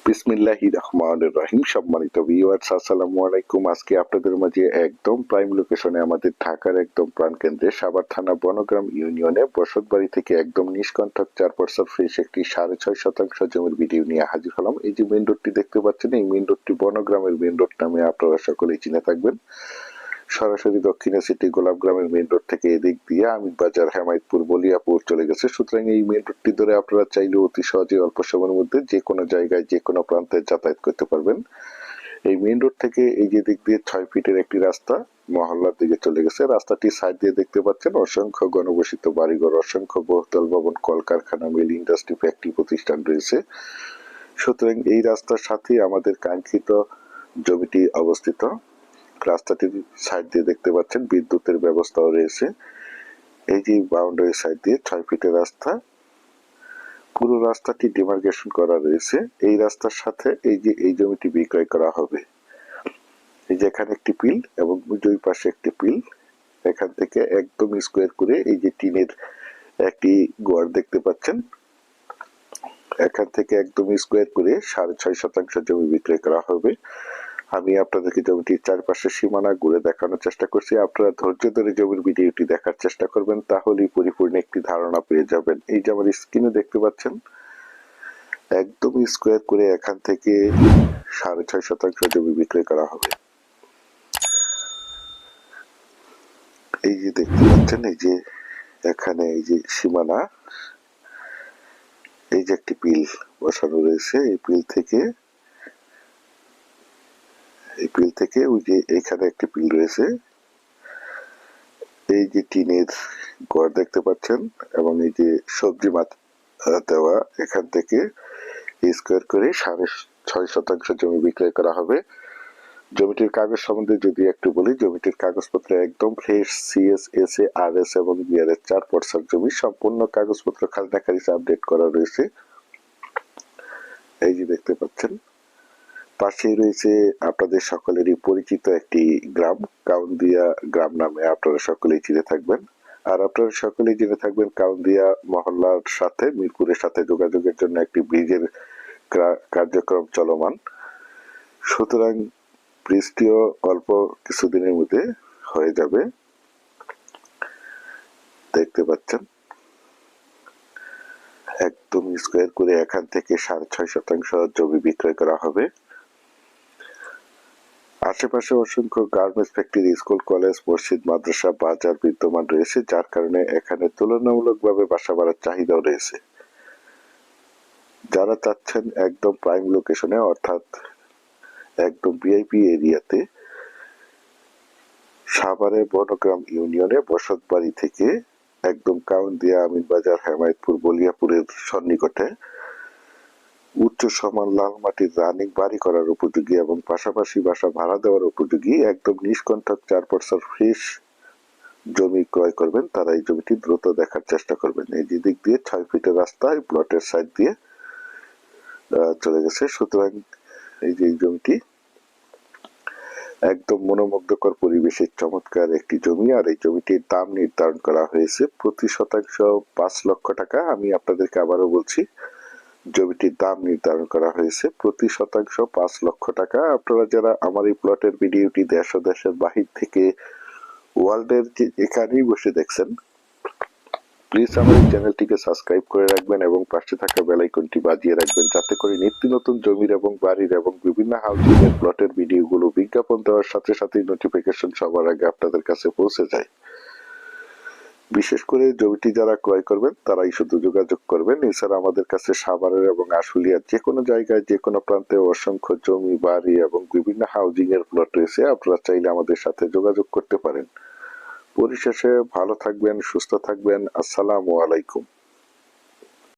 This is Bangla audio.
বিসমিল্লাহির রহমানির রহিম। সম্মানিত ভিউয়ার্স, আসসালামু আলাইকুম। আজকে আপনাদের মাঝে একদম প্রাইম লোকেশনে আমাদের ঢাকার একদম প্রাণকেন্দ্রে সাভার থানা বনগ্রাম ইউনিয়নে বসতবাড়ি থেকে একদম নিষ্কণ্টক 4% ফ্রেশ একটি 6.5 শতাংশ জমির ভিডিও নিয়ে হাজির হলাম। এই যে মেইন রোডটি দেখতে পাচ্ছেন, এই মেইন রোডটি বনগ্রামের মেইন রোড নামে আপনারা সকলেই চিনে থাকবেন। সরাসরি দক্ষিণে সিটি গোলাপগ্রামের মেইন রোড থেকে এদিক দিয়ে আমির বাজার, হেমায়তপুর, বলিয়াপুর চলে গেছে। সুতরাং এই মেইন রোডটি ধরে আপনারা চাইলে অতি সহজে অল্প সময়ের মধ্যে যে কোনো জায়গায় যে কোনো প্রান্তে যাতায়াত করতে পারবেন। এই মেইন রোড থেকে এই যে দিক দিয়ে 6 ফিটের একটি রাস্তা মহল্লার দিকে চলে গেছে। রাস্তাটি সাইড দিয়ে দেখতে পাচ্ছেন অসংখ্য গণবসিত বাড়িঘর, অসংখ্য বহুতল ভবন, কলকারখানা, মিল, ইন্ডাস্ট্রি, ফ্যাক্টরি প্রতিষ্ঠান রয়েছে। সুতরাং এই রাস্তার সাথেই আমাদের কাঙ্ক্ষিত জমিটি অবস্থিত। রাস্তাটির সাইড দিয়ে দেখতে পাচ্ছেন বিদ্যুতের ব্যবস্থাও রয়েছে। এই যে বাউন্ডারি সাইড দিয়ে 6 ফিটের রাস্তা, পুরো রাস্তাটি ডিমার্কেশন করা রয়েছে। এই রাস্তার সাথে এই যে এই জমিটি বিক্রয় করা হবে। এই যে এখানে একটি পিল এবং দুই পাশে একটি পিল, এখান থেকে একদম স্কোয়ার করে এই যে টিনের একটি ঘর দেখতে পাচ্ছেন, এখান থেকে একদম স্কোয়ার করে 6.5 শতাংশ জমি বিক্রয় করা হবে। আমি আপনাদেরকে জমিটির চারপাশে সীমানা ঘুরে দেখানোর চেষ্টা করছি। আপনারা ধৈর্য ধরে জমির ভিডিওটি দেখার চেষ্টা করবেন, তাহলেই পরিপূর্ণ একটি ধারণা পেয়ে যাবেন। এই যে আমার স্ক্রিনে দেখতে পাচ্ছেন, একদম স্কোয়ার করে এখান থেকে 6.5 শতাংশ জমি বিক্রয় করা হবে। এই যে দেখতে পাচ্ছেন, এই যে এখানে এই যে সীমানা, এই যে একটি পিল বসানো রয়েছে। এই পিল থেকে ওই যে এখানে একটি পিল রয়েছে। এই যে টিনের ঘর দেখতে পাচ্ছেন এবং এই যে সবজি মাছ দেওয়া, এখান থেকে স্কোয়ার করে 6.5 শতাংশ জমি বিক্রয় করা হবে। জমিটির কাগজ সম্বন্ধে যদি একটু বলি, জমিটির কাগজপত্র একদম ফ্রেশ, সিএস, এসএ, আরএস এবং বিআরএস 4% জমি, সম্পূর্ণ কাগজপত্র খাজনা খারিজ আপডেট করা রয়েছে। এই যে দেখতে পাচ্ছেন, পাশেই রয়েছে আপনাদের সকলেরই পরিচিত একটি গ্রাম, কাউন্দিয়া গ্রাম নামে আপনারা সকলেই চিনে থাকবেন। আর আপনারা সকলেই জেনে থাকবেন কাউন্দিয়া মহল্লার সাথে মিরপুরের সাথে যোগাযোগের জন্য একটি ব্রিজের কার্যক্রম চলমান। সুতরাং ব্রিজটিও অল্প কিছুদিনের মধ্যে হয়ে যাবে। দেখতে পাচ্ছেন, একদম স্কোয়ার করে এখান থেকে 6.5 শতাংশ জমি বিক্রয় করা হবে। আশেপাশে অসংখ্য গার্মেন্টস ফ্যাক্টরি, স্কুল, কলেজ, মসজিদ, মাদ্রাসা, বাজার বিদ্যমান রয়েছে, যার কারণে এখানে তুলনামূলকভাবে বাসা বাড়ার চাহিদাও রয়েছে। যারা চাচ্ছেন একদম প্রাইম লোকেশনে, অর্থাৎ একদম ভিআইপি এরিয়াতে, সাভারের বনগ্রাম ইউনিয়নে বসতবাড়ি থেকে একদম কাউন্দিয়া, আমির বাজার, হেমায়তপুর, বলিয়াপুরের সন্নিকটে উচ্চ সমান লাল মাটির রানিং বাড়ি করার উপযোগী এবং পাশাপাশি বাসা ভাড়া দেওয়ার উপযোগী একদম নিষ্কণ্টক 4% ফ্রেশ জমি ক্রয় করবেন, তারা এই জমিটি দ্রুত দেখার চেষ্টা করবেন। এই যে দিক দিয়ে 6 ফিটের রাস্তা এই প্লটের সাইড দিয়ে চলে গেছে। সুতরাং এই যে এই জমিটি একদম মনোমুগ্ধকর পরিবেশের চমৎকার একটি জমি। আর এই জমিটির দাম নির্ধারণ করা হয়েছে প্রতি শতাংশ 5 লক্ষ টাকা। আমি আপনাদেরকে আবারও বলছি, জমিটির দাম নির্ধারণ করা হয়েছে প্রতি শতাংশ 5 লক্ষ টাকা। আপনারা যারা আমার এই প্লটের ভিডিওটি দেশ ও দেশের বাহির থেকে ওয়ার্ল্ডের এখানেই বসে দেখছেন, প্লিজ আমার এই চ্যানেলটিকে সাবস্ক্রাইব করে রাখবেন এবং পাশে থাকা বেল আইকনটি বাজিয়ে রাখবেন, যাতে করে নিত্য নতুন জমির এবং বাড়ির এবং বিভিন্ন হাউজিং এর প্লটের ভিডিওগুলো বিজ্ঞাপন দেওয়ার সাথে সাথে নোটিফিকেশন সবার আগে আপনাদের কাছে পৌঁছে যায়। বিশেষ করে জমিটি যারা ক্রয় করবেন তারাই শুধু যোগাযোগ করবেন। এছাড়া আমাদের কাছে সাভারের এবং আশুলিয়ার যে কোনো জায়গায় যে কোনো প্রান্তে অসংখ্য জমি, বাড়ি এবং বিভিন্ন হাউজিং এর প্লট রয়েছে, আপনারা চাইলে আমাদের সাথে যোগাযোগ করতে পারেন। পরিশেষে ভালো থাকবেন, সুস্থ থাকবেন। আসসালামু আলাইকুম।